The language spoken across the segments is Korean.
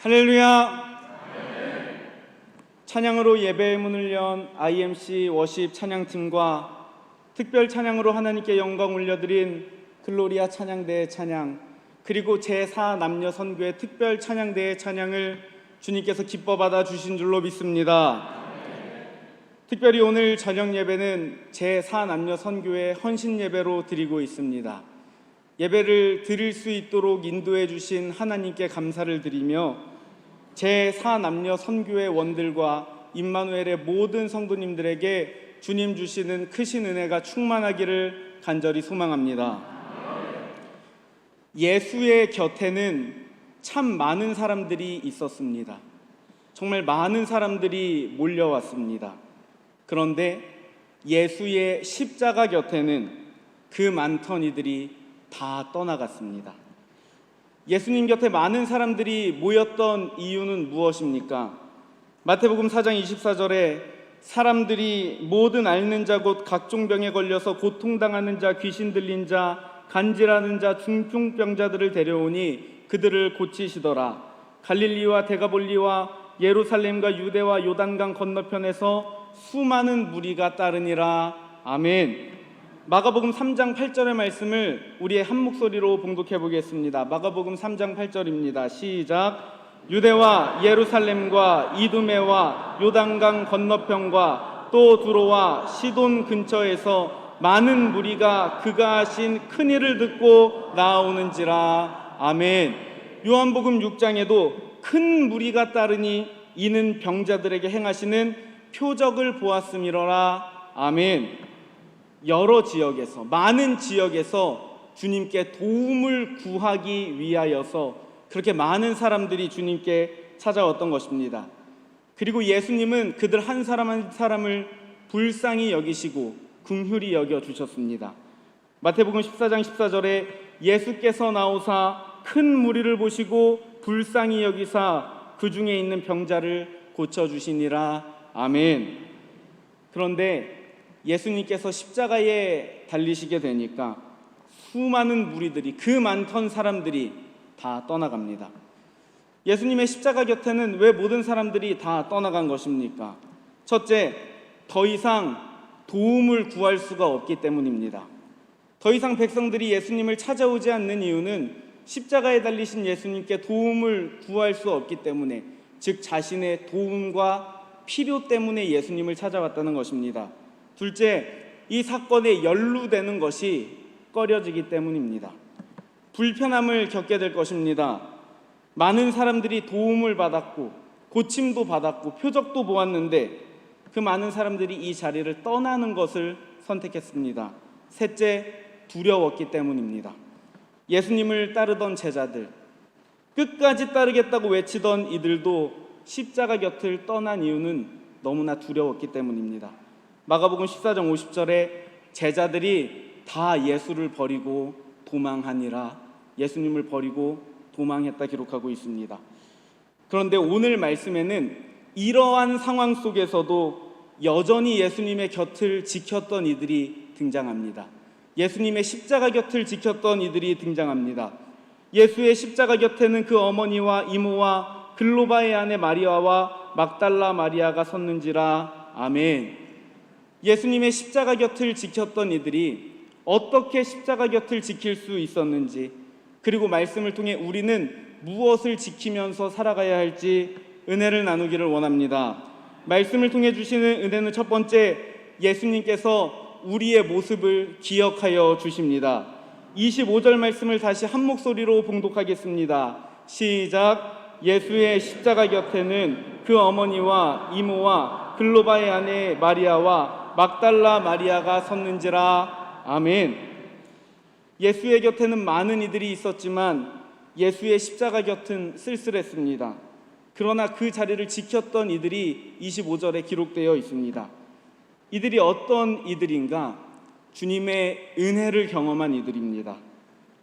할렐루야. 찬양으로 예배의 문을 연 IMC 워십 찬양팀과 특별 찬양으로 하나님께 영광 올려드린 글로리아 찬양대의 찬양, 그리고 제4 남녀 선교회 특별 찬양대의 찬양을 주님께서 기뻐 받아 주신 줄로 믿습니다. 특별히 오늘 저녁 예배는 제4 남녀 선교회 헌신 예배로 드리고 있습니다. 예배를 드릴 수 있도록 인도해 주신 하나님께 감사를 드리며 제4 남녀 선교회 원들과 임마누엘의 모든 성도님들에게 주님 주시는 크신 은혜가 충만하기를 간절히 소망합니다. 예수의 곁에는 참 많은 사람들이 있었습니다. 정말 많은 사람들이 몰려왔습니다. 그런데 예수의 십자가 곁에는 그 많던 이들이 다 떠나갔습니다. 예수님 곁에 많은 사람들이 모였던 이유는 무엇입니까? 마태복음 4장 24절에 사람들이 모든 앓는 자 곧 각종 병에 걸려서 고통당하는 자, 귀신 들린 자, 간질하는 자, 중풍병자들을 데려오니 그들을 고치시더라. 갈릴리와 데가볼리와 예루살렘과 유대와 요단강 건너편에서 수많은 무리가 따르니라. 아멘. 마가복음 3장 8절의 말씀을 우리의 한 목소리로 봉독해 보겠습니다. 마가복음 3장 8절입니다. 시작. 유대와 예루살렘과 이두메와 요단강 건너편과 또 두로와 시돈 근처에서 많은 무리가 그가 하신 큰 일을 듣고 나아오는지라. 아멘. 요한복음 6장에도 큰 무리가 따르니 이는 병자들에게 행하시는 표적을 보았음이로라. 아멘. 여러 지역에서, 많은 지역에서 주님께 도움을 구하기 위하여서 그렇게 많은 사람들이 주님께 찾아왔던 것입니다. 그리고 예수님은 그들 한 사람 한 사람을 불쌍히 여기시고 긍휼히 여겨주셨습니다. 마태복음 14장 14절에 예수께서 나오사 큰 무리를 보시고 불쌍히 여기사 그 중에 있는 병자를 고쳐주시니라. 아멘. 그런데 예수님께서 십자가에 달리시게 되니까 수많은 무리들이, 그 많던 사람들이 다 떠나갑니다. 예수님의 십자가 곁에는 왜 모든 사람들이 다 떠나간 것입니까? 첫째, 더 이상 도움을 구할 수가 없기 때문입니다. 더 이상 백성들이 예수님을 찾아오지 않는 이유는 십자가에 달리신 예수님께 도움을 구할 수 없기 때문에, 즉 자신의 도움과 필요 때문에 예수님을 찾아왔다는 것입니다. 둘째, 이 사건에 연루되는 것이 꺼려지기 때문입니다. 불편함을 겪게 될 것입니다. 많은 사람들이 도움을 받았고 고침도 받았고 표적도 보았는데 그 많은 사람들이 이 자리를 떠나는 것을 선택했습니다. 셋째, 두려웠기 때문입니다. 예수님을 따르던 제자들, 끝까지 따르겠다고 외치던 이들도 십자가 곁을 떠난 이유는 너무나 두려웠기 때문입니다. 마가복음 14장 50절에 제자들이 다 예수를 버리고 도망하니라. 예수님을 버리고 도망했다 기록하고 있습니다. 그런데 오늘 말씀에는 이러한 상황 속에서도 여전히 예수님의 곁을 지켰던 이들이 등장합니다. 예수님의 십자가 곁을 지켰던 이들이 등장합니다. 예수의 십자가 곁에는 그 어머니와 이모와 글로바의 아내 마리아와 막달라 마리아가 섰는지라. 아멘. 예수님의 십자가 곁을 지켰던 이들이 어떻게 십자가 곁을 지킬 수 있었는지, 그리고 말씀을 통해 우리는 무엇을 지키면서 살아가야 할지 은혜를 나누기를 원합니다. 말씀을 통해 주시는 은혜는 첫 번째, 예수님께서 우리의 모습을 기억하여 주십니다. 25절 말씀을 다시 한 목소리로 봉독하겠습니다. 시작. 예수의 십자가 곁에는 그 어머니와 이모와 글로바의 아내 마리아와 막달라 마리아가 섰는지라. 아멘. 예수의 곁에는 많은 이들이 있었지만 예수의 십자가 곁은 쓸쓸했습니다. 그러나 그 자리를 지켰던 이들이 25절에 기록되어 있습니다. 이들이 어떤 이들인가? 주님의 은혜를 경험한 이들입니다.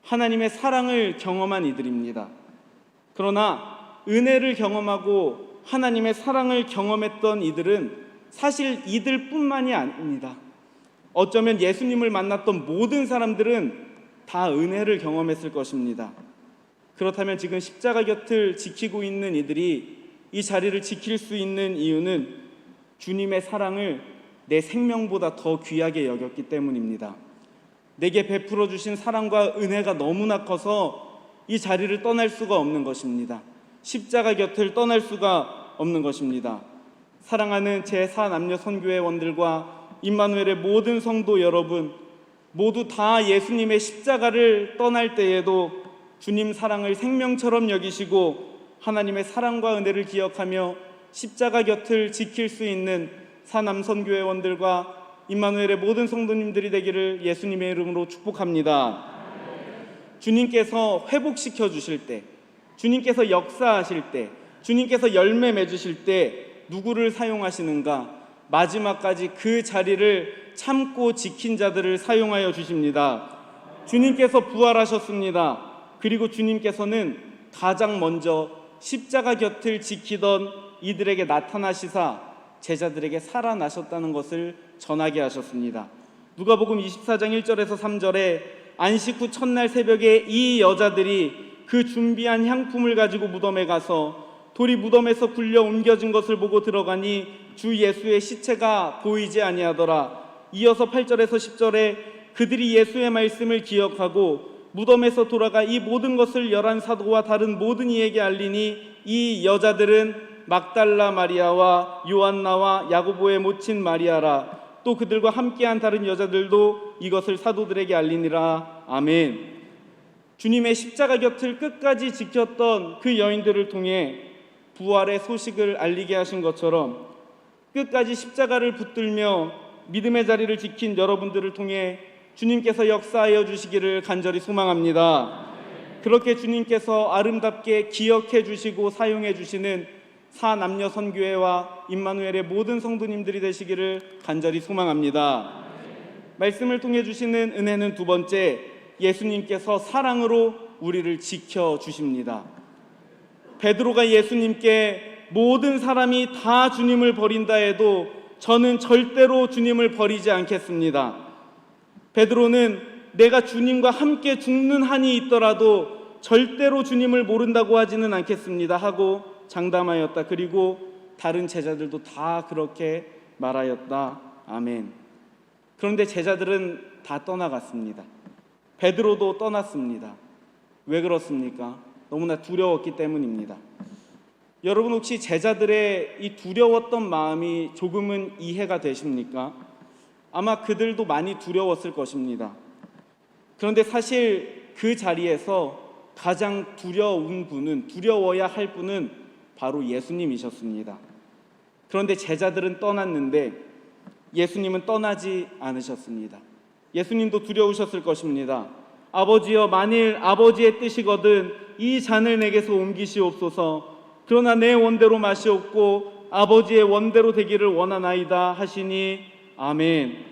하나님의 사랑을 경험한 이들입니다. 그러나 은혜를 경험하고 하나님의 사랑을 경험했던 이들은 사실 이들뿐만이 아닙니다. 어쩌면 예수님을 만났던 모든 사람들은 다 은혜를 경험했을 것입니다. 그렇다면 지금 십자가 곁을 지키고 있는 이들이 이 자리를 지킬 수 있는 이유는 주님의 사랑을 내 생명보다 더 귀하게 여겼기 때문입니다. 내게 베풀어 주신 사랑과 은혜가 너무나 커서 이 자리를 떠날 수가 없는 것입니다. 십자가 곁을 떠날 수가 없는 것입니다. 사랑하는 제4남녀선교회원들과 임마누엘의 모든 성도 여러분, 모두 다 예수님의 십자가를 떠날 때에도 주님 사랑을 생명처럼 여기시고 하나님의 사랑과 은혜를 기억하며 십자가 곁을 지킬 수 있는 사남선교회원들과 임마누엘의 모든 성도님들이 되기를 예수님의 이름으로 축복합니다. 주님께서 회복시켜 주실 때, 주님께서 역사하실 때, 주님께서 열매 맺으실 때 누구를 사용하시는가? 마지막까지 그 자리를 참고 지킨 자들을 사용하여 주십니다. 주님께서 부활하셨습니다. 그리고 주님께서는 가장 먼저 십자가 곁을 지키던 이들에게 나타나시사 제자들에게 살아나셨다는 것을 전하게 하셨습니다. 누가복음 24장 1절에서 3절에 안식 후 첫날 새벽에 이 여자들이 그 준비한 향품을 가지고 무덤에 가서 돌이 무덤에서 굴려 옮겨진 것을 보고 들어가니 주 예수의 시체가 보이지 아니하더라. 이어서 8절에서 10절에 그들이 예수의 말씀을 기억하고 무덤에서 돌아가 이 모든 것을 11 사도와 다른 모든 이에게 알리니 이 여자들은 막달라 마리아와 요한나와 야고보의 모친 마리아라. 또 그들과 함께한 다른 여자들도 이것을 사도들에게 알리니라. 아멘. 주님의 십자가 곁을 끝까지 지켰던 그 여인들을 통해 부활의 소식을 알리게 하신 것처럼 끝까지 십자가를 붙들며 믿음의 자리를 지킨 여러분들을 통해 주님께서 역사하여 주시기를 간절히 소망합니다. 그렇게 주님께서 아름답게 기억해 주시고 사용해 주시는 사남녀선교회와 임마누엘의 모든 성도님들이 되시기를 간절히 소망합니다. 말씀을 통해 주시는 은혜는 두 번째, 예수님께서 사랑으로 우리를 지켜주십니다. 베드로가 예수님께 모든 사람이 다 주님을 버린다 해도 저는 절대로 주님을 버리지 않겠습니다. 베드로는 내가 주님과 함께 죽는 한이 있더라도 절대로 주님을 모른다고 하지는 않겠습니다 하고 장담하였다. 그리고 다른 제자들도 다 그렇게 말하였다. 아멘. 그런데 제자들은 다 떠나갔습니다. 베드로도 떠났습니다. 왜 그렇습니까? 너무나 두려웠기 때문입니다. 여러분 혹시 제자들의 이 두려웠던 마음이 조금은 이해가 되십니까? 아마 그들도 많이 두려웠을 것입니다. 그런데 사실 그 자리에서 가장 두려워야 할 분은 바로 예수님이셨습니다. 그런데 제자들은 떠났는데 예수님은 떠나지 않으셨습니다. 예수님도 두려우셨을 것입니다. 아버지여, 만일 아버지의 뜻이거든 이 잔을 내게서 옮기시옵소서. 그러나 내 원대로 마시옵고 아버지의 원대로 되기를 원하나이다 하시니 아멘.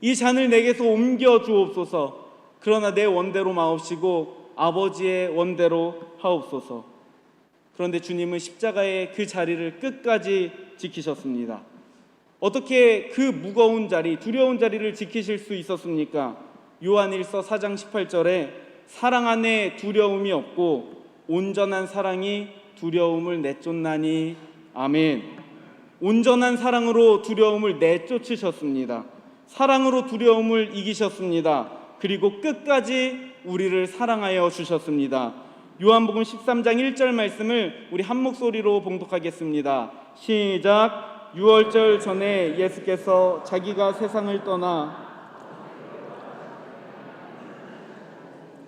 이 잔을 내게서 옮겨 주옵소서. 그러나 내 원대로 마옵시고 아버지의 원대로 하옵소서. 그런데 주님은 십자가의 그 자리를 끝까지 지키셨습니다. 어떻게 그 무거운 자리, 두려운 자리를 지키실 수 있었습니까? 요한일서 4장 18절에 사랑 안에 두려움이 없고 온전한 사랑이 두려움을 내쫓나니 아멘. 온전한 사랑으로 두려움을 내쫓으셨습니다. 사랑으로 두려움을 이기셨습니다. 그리고 끝까지 우리를 사랑하여 주셨습니다. 요한복음 13장 1절 말씀을 우리 한 목소리로 봉독하겠습니다. 시작. 유월절 전에 예수께서 자기가 세상을 떠나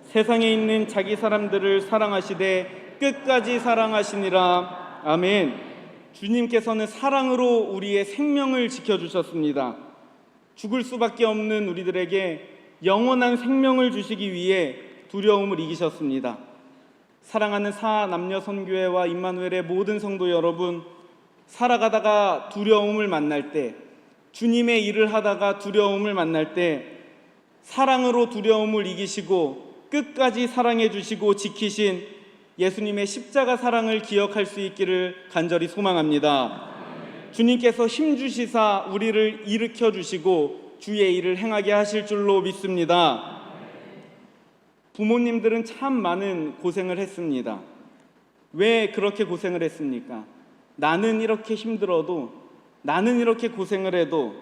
세상에 있는 자기 사람들을 사랑하시되 끝까지 사랑하시니라. 아멘. 주님께서는 사랑으로 우리의 생명을 지켜주셨습니다. 죽을 수밖에 없는 우리들에게 영원한 생명을 주시기 위해 두려움을 이기셨습니다. 사랑하는 사남녀선교회와 임마누엘의 모든 성도 여러분, 살아가다가 두려움을 만날 때, 주님의 일을 하다가 두려움을 만날 때 사랑으로 두려움을 이기시고 끝까지 사랑해 주시고 지키신 예수님의 십자가 사랑을 기억할 수 있기를 간절히 소망합니다. 주님께서 힘주시사 우리를 일으켜 주시고 주의 일을 행하게 하실 줄로 믿습니다. 부모님들은 참 많은 고생을 했습니다. 왜 그렇게 고생을 했습니까? 나는 이렇게 힘들어도, 나는 이렇게 고생을 해도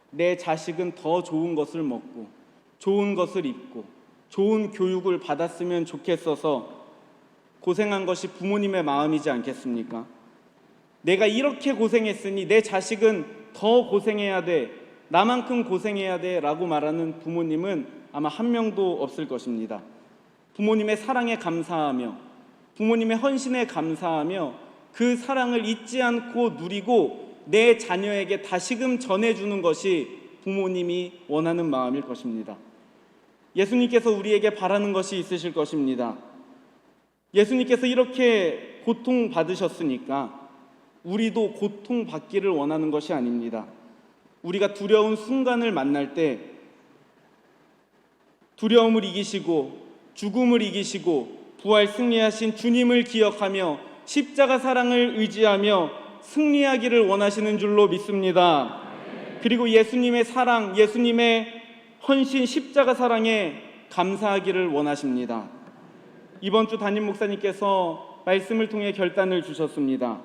내 자식은 더 좋은 것을 먹고 좋은 것을 입고 좋은 교육을 받았으면 좋겠어서 고생한 것이 부모님의 마음이지 않겠습니까? 내가 이렇게 고생했으니 내 자식은 더 고생해야 돼, 나만큼 고생해야 돼 라고 말하는 부모님은 아마 한 명도 없을 것입니다. 부모님의 사랑에 감사하며 부모님의 헌신에 감사하며 그 사랑을 잊지 않고 누리고 내 자녀에게 다시금 전해주는 것이 부모님이 원하는 마음일 것입니다. 예수님께서 우리에게 바라는 것이 있으실 것입니다. 예수님께서 이렇게 고통받으셨으니까 우리도 고통받기를 원하는 것이 아닙니다. 우리가 두려운 순간을 만날 때 두려움을 이기시고 죽음을 이기시고 부활 승리하신 주님을 기억하며 십자가 사랑을 의지하며 승리하기를 원하시는 줄로 믿습니다. 그리고 예수님의 사랑, 예수님의 헌신 십자가 사랑에 감사하기를 원하십니다. 이번 주 담임 목사님께서 말씀을 통해 결단을 주셨습니다.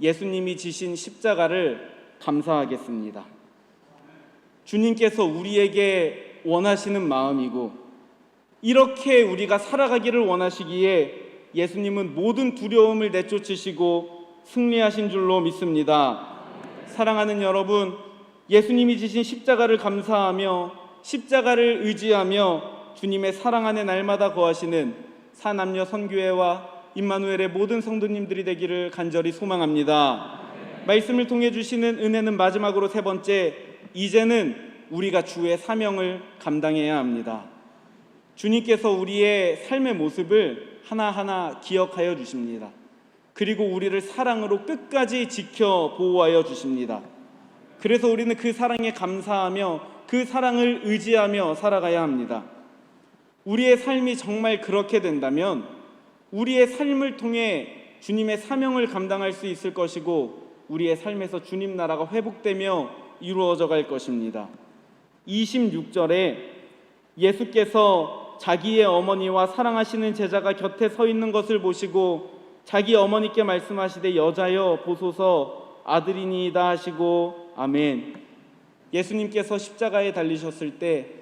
예수님이 지신 십자가를 감사하겠습니다. 주님께서 우리에게 원하시는 마음이고 이렇게 우리가 살아가기를 원하시기에 예수님은 모든 두려움을 내쫓으시고 승리하신 줄로 믿습니다. 사랑하는 여러분, 예수님이 지신 십자가를 감사하며 십자가를 의지하며 주님의 사랑 안에 날마다 거하시는 사남녀 선교회와 임마누엘의 모든 성도님들이 되기를 간절히 소망합니다. 말씀을 통해 주시는 은혜는 마지막으로 세 번째, 이제는 우리가 주의 사명을 감당해야 합니다. 주님께서 우리의 삶의 모습을 하나하나 기억하여 주십니다. 그리고 우리를 사랑으로 끝까지 지켜 보호하여 주십니다. 그래서 우리는 그 사랑에 감사하며 그 사랑을 의지하며 살아가야 합니다. 우리의 삶이 정말 그렇게 된다면 우리의 삶을 통해 주님의 사명을 감당할 수 있을 것이고 우리의 삶에서 주님 나라가 회복되며 이루어져 갈 것입니다. 26절에 예수께서 자기의 어머니와 사랑하시는 제자가 곁에 서 있는 것을 보시고 자기 어머니께 말씀하시되 여자여 보소서 아들이니이다 하시고 아멘. 예수님께서 십자가에 달리셨을 때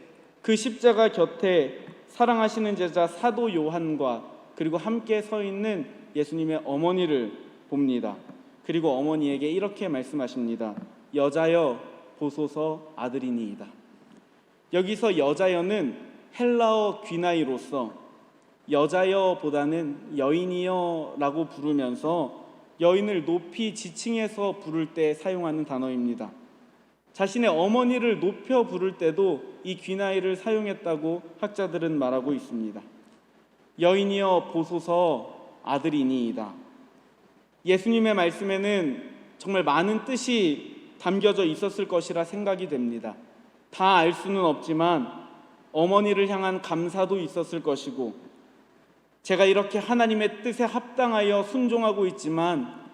그 십자가 곁에 사랑하시는 제자 사도 요한과 그리고 함께 서 있는 예수님의 어머니를 봅니다. 그리고 어머니에게 이렇게 말씀하십니다. 여자여 보소서 아들이니이다. 여기서 여자여는 헬라어 귀나이로서 여자여보다는 여인이여라고 부르면서 여인을 높이 지칭해서 부를 때 사용하는 단어입니다. 자신의 어머니를 높여 부를 때도 이 귀나이를 사용했다고 학자들은 말하고 있습니다. 여인이여 보소서 아들이니이다. 예수님의 말씀에는 정말 많은 뜻이 담겨져 있었을 것이라 생각이 됩니다. 다 알 수는 없지만 어머니를 향한 감사도 있었을 것이고 제가 이렇게 하나님의 뜻에 합당하여 순종하고 있지만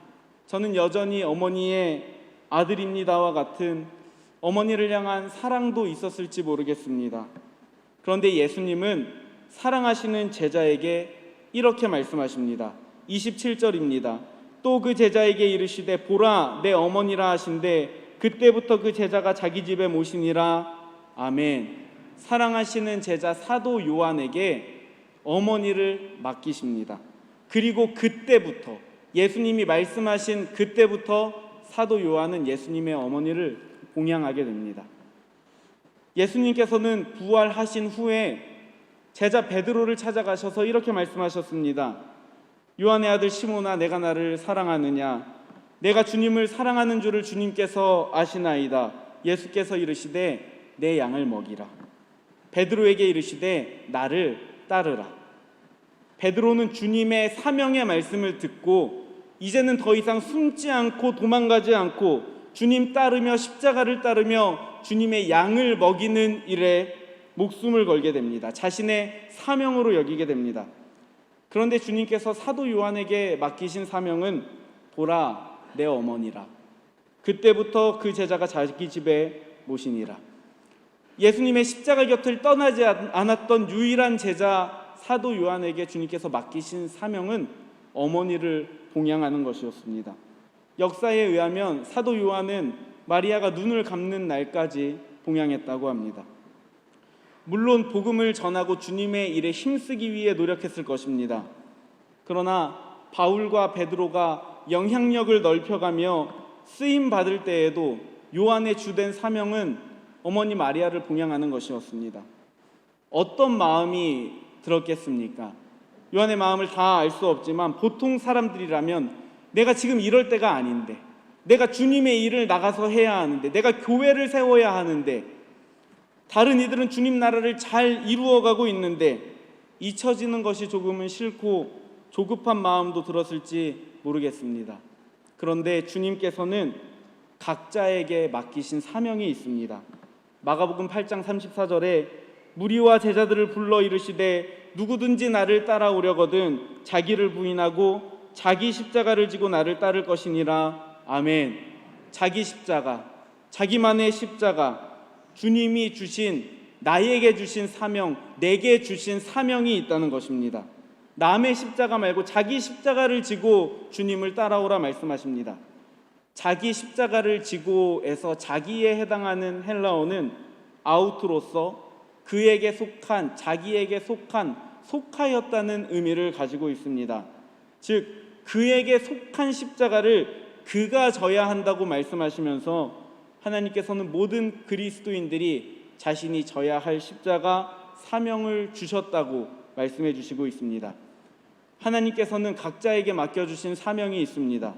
저는 여전히 어머니의 아들입니다와 같은 어머니를 향한 사랑도 있었을지 모르겠습니다. 그런데 예수님은 사랑하시는 제자에게 이렇게 말씀하십니다. 27절입니다. 또 그 제자에게 이르시되 보라 내 어머니라 하신대 그때부터 그 제자가 자기 집에 모시니라. 아멘. 사랑하시는 제자 사도 요한에게 어머니를 맡기십니다. 그리고 그때부터 예수님이 말씀하신 그때부터 사도 요한은 예수님의 어머니를 봉양하게 됩니다. 예수님께서는 부활하신 후에 제자 베드로를 찾아가셔서 이렇게 말씀하셨습니다. 요한의 아들 시몬아 내가 나를 사랑하느냐? 내가 주님을 사랑하는 줄을 주님께서 아시나이다. 예수께서 이르시되 내 양을 먹이라. 베드로에게 이르시되 나를 따르라. 베드로는 주님의 사명의 말씀을 듣고 이제는 더 이상 숨지 않고 도망가지 않고 주님 따르며 십자가를 따르며 주님의 양을 먹이는 일에 목숨을 걸게 됩니다. 자신의 사명으로 여기게 됩니다. 그런데 주님께서 사도 요한에게 맡기신 사명은 보라 내 어머니라. 그때부터 그 제자가 자기 집에 모시니라. 예수님의 십자가 곁을 떠나지 않았던 유일한 제자 사도 요한에게 주님께서 맡기신 사명은 어머니를 봉양하는 것이었습니다. 역사에 의하면 사도 요한은 마리아가 눈을 감는 날까지 봉양했다고 합니다. 물론 복음을 전하고 주님의 일에 힘쓰기 위해 노력했을 것입니다. 그러나 바울과 베드로가 영향력을 넓혀가며 쓰임 받을 때에도 요한의 주된 사명은 어머니 마리아를 봉양하는 것이었습니다. 어떤 마음이 들었겠습니까? 요한의 마음을 다 알 수 없지만 보통 사람들이라면 내가 지금 이럴 때가 아닌데, 내가 주님의 일을 나가서 해야 하는데, 내가 교회를 세워야 하는데, 다른 이들은 주님 나라를 잘 이루어가고 있는데 잊혀지는 것이 조금은 싫고 조급한 마음도 들었을지 모르겠습니다. 그런데 주님께서는 각자에게 맡기신 사명이 있습니다. 마가복음 8장 34절에 무리와 제자들을 불러 이르시되 누구든지 나를 따라오려거든 자기를 부인하고 자기 십자가를 지고 나를 따를 것이니라. 아멘. 자기 십자가, 자기만의 십자가, 주님이 주신, 나에게 주신 사명, 내게 주신 사명이 있다는 것입니다. 남의 십자가 말고 자기 십자가를 지고 주님을 따라오라 말씀하십니다. 자기 십자가를 지고에서 자기에 해당하는 헬라어는 아우트로서 그에게 속한, 자기에게 속한, 속하였다는 의미를 가지고 있습니다. 즉 그에게 속한 십자가를 그가 져야 한다고 말씀하시면서 하나님께서는 모든 그리스도인들이 자신이 져야 할 십자가 사명을 주셨다고 말씀해 주시고 있습니다. 하나님께서는 각자에게 맡겨주신 사명이 있습니다.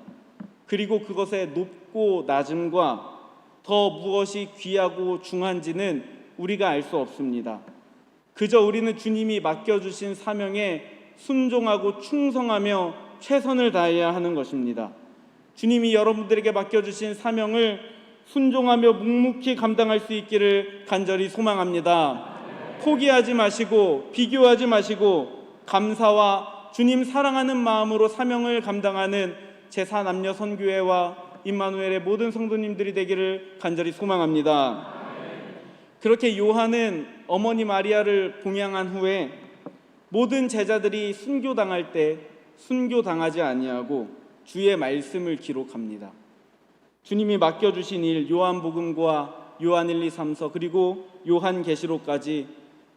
그리고 그것의 높고 낮음과 더 무엇이 귀하고 중한지는 우리가 알 수 없습니다. 그저 우리는 주님이 맡겨주신 사명에 순종하고 충성하며 최선을 다해야 하는 것입니다. 주님이 여러분들에게 맡겨주신 사명을 순종하며 묵묵히 감당할 수 있기를 간절히 소망합니다. 포기하지 마시고 비교하지 마시고 감사와 주님 사랑하는 마음으로 사명을 감당하는 제4남녀 선교회와 임마누엘의 모든 성도님들이 되기를 간절히 소망합니다. 그렇게 요한은 어머니 마리아를 봉양한 후에 모든 제자들이 순교당할 때 순교당하지 아니하고 주의 말씀을 기록합니다. 주님이 맡겨주신 일, 요한복음과 요한 1, 2, 3서 그리고 요한계시록까지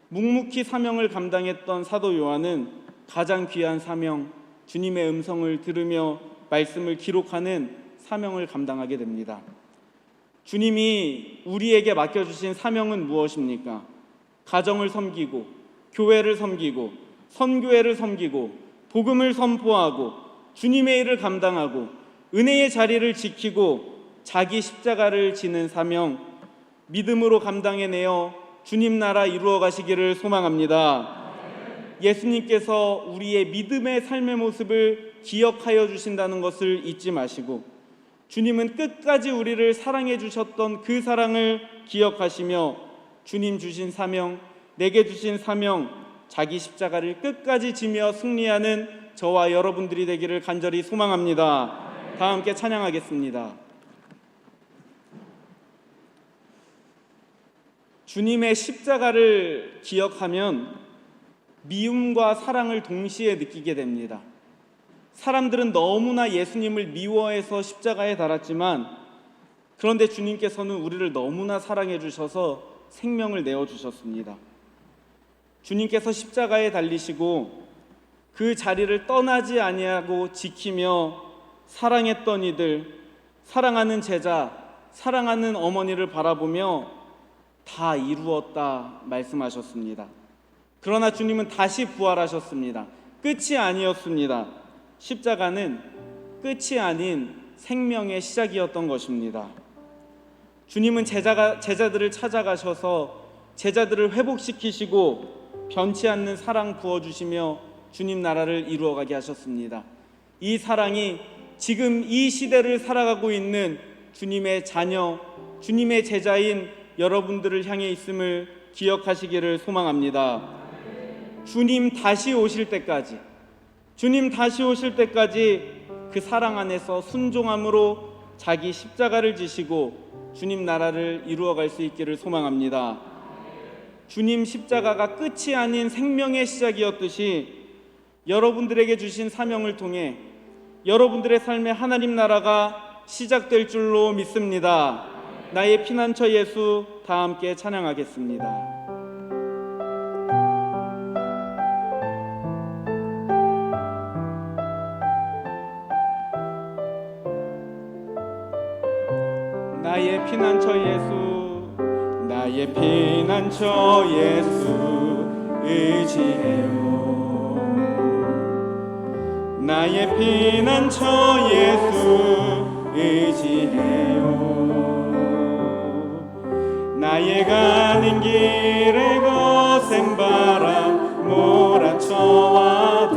묵묵히 사명을 감당했던 사도 요한은 가장 귀한 사명, 주님의 음성을 들으며 말씀을 기록하는 사명을 감당하게 됩니다. 주님이 우리에게 맡겨주신 사명은 무엇입니까? 가정을 섬기고 교회를 섬기고 선교회를 섬기고 복음을 선포하고 주님의 일을 감당하고 은혜의 자리를 지키고 자기 십자가를 지는 사명, 믿음으로 감당해내어 주님 나라 이루어 가시기를 소망합니다. 예수님께서 우리의 믿음의 삶의 모습을 기억하여 주신다는 것을 잊지 마시고 주님은 끝까지 우리를 사랑해 주셨던 그 사랑을 기억하시며 주님 주신 사명, 내게 주신 사명, 자기 십자가를 끝까지 지며 승리하는 저와 여러분들이 되기를 간절히 소망합니다. 다 함께 찬양하겠습니다. 주님의 십자가를 기억하면 미움과 사랑을 동시에 느끼게 됩니다. 사람들은 너무나 예수님을 미워해서 십자가에 달았지만 그런데 주님께서는 우리를 너무나 사랑해 주셔서 생명을 내어주셨습니다. 주님께서 십자가에 달리시고 그 자리를 떠나지 아니하고 지키며 사랑했던 이들, 사랑하는 제자, 사랑하는 어머니를 바라보며 다 이루었다 말씀하셨습니다. 그러나 주님은 다시 부활하셨습니다. 끝이 아니었습니다. 십자가는 끝이 아닌 생명의 시작이었던 것입니다. 주님은 제자들을 찾아가셔서 제자들을 회복시키시고 변치 않는 사랑 부어주시며 주님 나라를 이루어가게 하셨습니다. 이 사랑이 지금 이 시대를 살아가고 있는 주님의 자녀, 주님의 제자인 여러분들을 향해 있음을 기억하시기를 소망합니다. 주님 다시 오실 때까지 그 사랑 안에서 순종함으로 자기 십자가를 지시고 주님 나라를 이루어갈 수 있기를 소망합니다. 주님 십자가가 끝이 아닌 생명의 시작이었듯이 여러분들에게 주신 사명을 통해 여러분들의 삶의 하나님 나라가 시작될 줄로 믿습니다. 나의 피난처 예수, 다 함께 찬양하겠습니다. 나의 피난처 예수, 나의 피난처 예수 의지해요. 나의 피난처 예수 의지해요. 나의 가는 길에 거센 바람 몰아쳐와도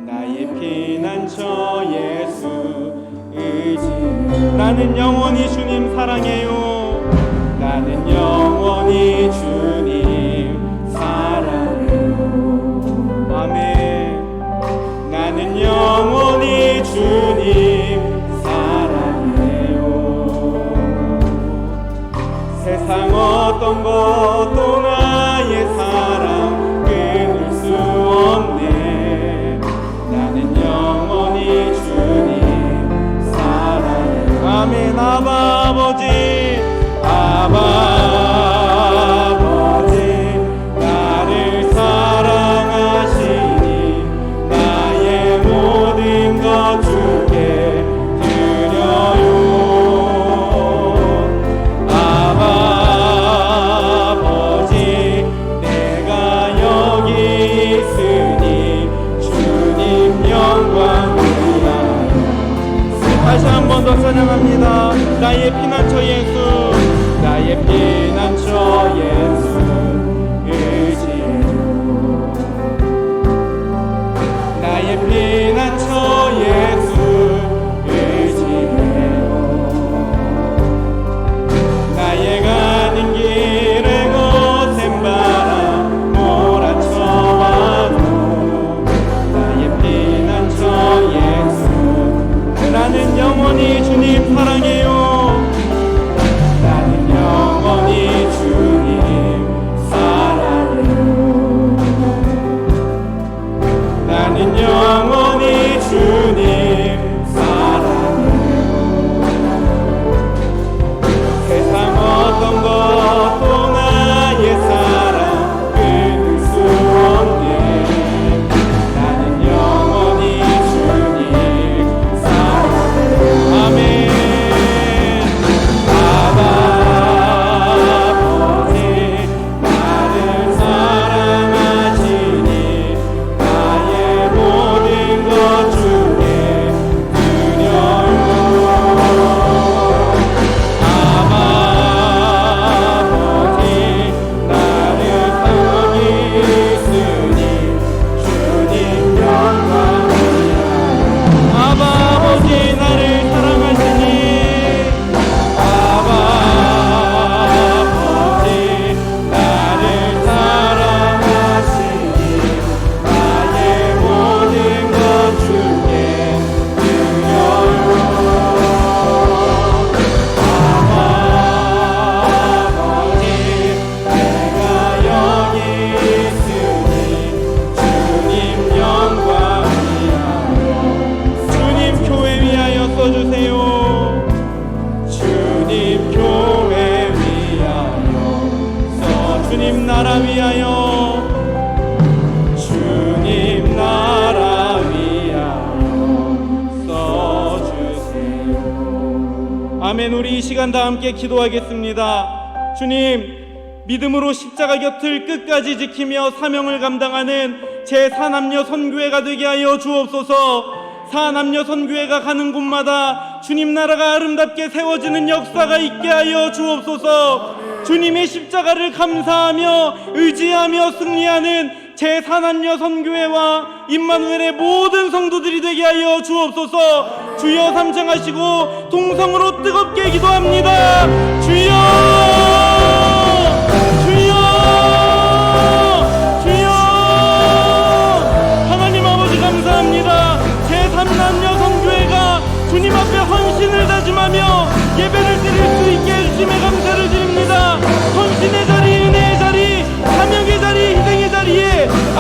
나의 피난처 예수 의지해요. 나는 영원히 주님 사랑해요. 나는 영원히 주님 사랑해요. 아멘. 나는 영원히 주님 사랑해요. 세상 어떤 것도 나의 사랑 끊을 수 없네. 나는 영원히 주님 사랑해요. 아멘. 아바 아버지, 아바 아버지, 나를 사랑하시니 나의 모든 것 주께 드려요. 아바 아버지, 내가 여기 있으니 주님 영광 위하여. 다시 한 번 더 찬양합니다. 나의 피난처 예수, 나의 피난처 예수 의지해요. 나의 피난처 예수 의지해요. 나의 가는 길에 거센 바람 몰아쳐와도 나의 피난처 예수. 나는 영원히 주님 사랑해요. 나는 영원히 주님 사랑해요. 나는 영원히 주님 사랑해요. 세상 어떤 것도 나의 사랑 끊을 수 없네. 나는 영원히 주님 사랑해요. 아멘. 아바 아버지, 나를 사랑하시니 나의 모든 것 주께 드려요. 아바 아버지, 나를 여기 있으니 주님 영광 위하여. 아바 아버지, 나를 사랑하시니 아바 아버지, 나를 사랑하시니 나의 모든 것 주께 드려요. 아바 아버지, 내가 여기 있으니 주님 영광 위하여. 주님 교회 위하여 써주세요. 주님 교회 위하여 써. 주님 나라 위하여, 주님 나라 위하여 써주세요. 아멘. 우리 이 시간 다 함께 기도하겠습니다. 주님, 믿음으로 십자가 곁을 끝까지 지키며 사명을 감당하는 제4남녀 선교회가 되게 하여 주옵소서. 사남녀 선교회가 가는 곳마다 주님 나라가 아름답게 세워지는 역사가 있게 하여 주옵소서. 주님의 십자가를 감사하며 의지하며 승리하는 제4남녀 선교회와 임마누엘의 모든 성도들이 되게 하여 주옵소서. 주여 삼창하시고 동성으로 뜨겁게 기도합니다. 주여, 주여, 주여. 하나님 아버지 감사합니다. 제3남녀 선교회가 주님 앞에 헌신을 다짐하며 예배를 드릴 수 있게 해주심에 감사를 드립니다. 헌신의 자리, 은혜의 자리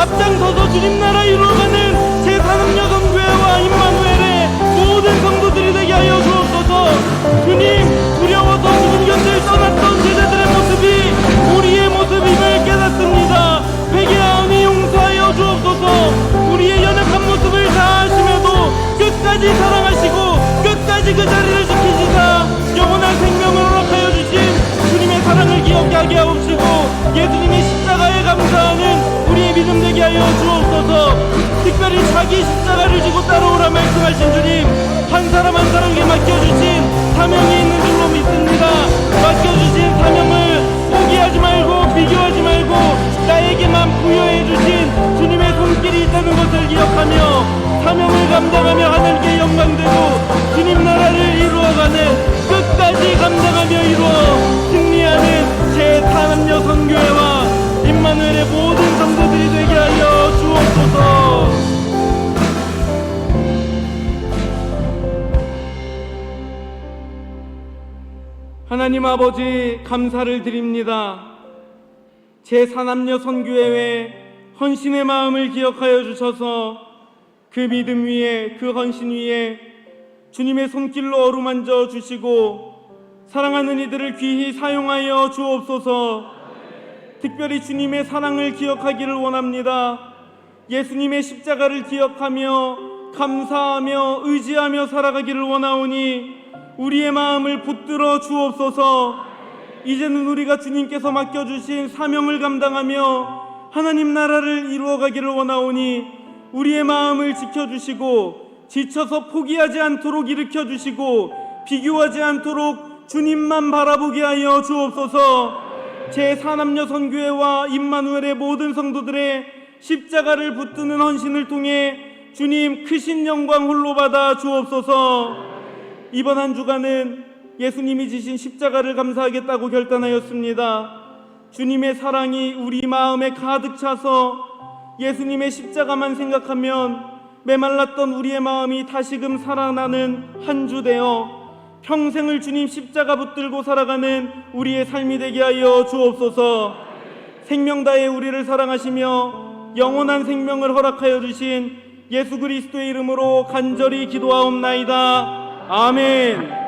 앞장서서 주님 나라 이루어가는 제4능력 선교회와 임마누엘의 모든 성도들이 되게 하여 주옵소서. 주님, 두려워서 주님 곁을 떠났던 제자들의 모습이 우리의 모습임을 깨닫습니다. 회개하오니 용서하여 주옵소서. 우리의 연약한 모습을 다 아심에도 끝까지 사랑하시고 끝까지 그 자리를 지키시사 영원한 생명을 허락하여 주신 주님의 사랑을 기억하게 하옵시고, 예수님의 십자가에 감사하는 우리의 믿음 되게 하여 주옵소서. 특별히 자기 십자가를 지고 따라오라 말씀하신 주님, 한 사람 한 사람에게 맡겨주신 사명이 있는 줄로 믿습니다. 맡겨주신 사명을 포기하지 말고 비교하지 말고 나에게만 부여해 주신 주님의 손길이 있다는 것을 기억하며 사명을 감당하며 하늘께 영광되고 주님 나라를 이루어가는, 끝까지 감당하며 이루어 승리하는 제4남녀 선교회와 임마누엘의 모든 성도들이 되게 하여 주옵소서. 하나님 아버지, 감사를 드립니다. 제4남녀 선교회의 헌신의 마음을 기억하여 주셔서 그 믿음 위에, 그 헌신 위에 주님의 손길로 어루만져 주시고 사랑하는 이들을 귀히 사용하여 주옵소서. 특별히 주님의 사랑을 기억하기를 원합니다. 예수님의 십자가를 기억하며 감사하며 의지하며 살아가기를 원하오니 우리의 마음을 붙들어 주옵소서. 이제는 우리가 주님께서 맡겨주신 사명을 감당하며 하나님 나라를 이루어가기를 원하오니 우리의 마음을 지켜주시고 지쳐서 포기하지 않도록 일으켜주시고 비교하지 않도록 주님만 바라보게 하여 주옵소서. 제4남녀 선교회와 임마누엘의 모든 성도들의 십자가를 붙드는 헌신을 통해 주님 크신 영광 홀로 받아 주옵소서. 이번 한 주간은 예수님이 지신 십자가를 감사하겠다고 결단하였습니다. 주님의 사랑이 우리 마음에 가득 차서 예수님의 십자가만 생각하면 메말랐던 우리의 마음이 다시금 살아나는 한 주 되어 평생을 주님 십자가 붙들고 살아가는 우리의 삶이 되게 하여 주옵소서. 생명 다해 우리를 사랑하시며 영원한 생명을 허락하여 주신 예수 그리스도의 이름으로 간절히 기도하옵나이다. 아멘.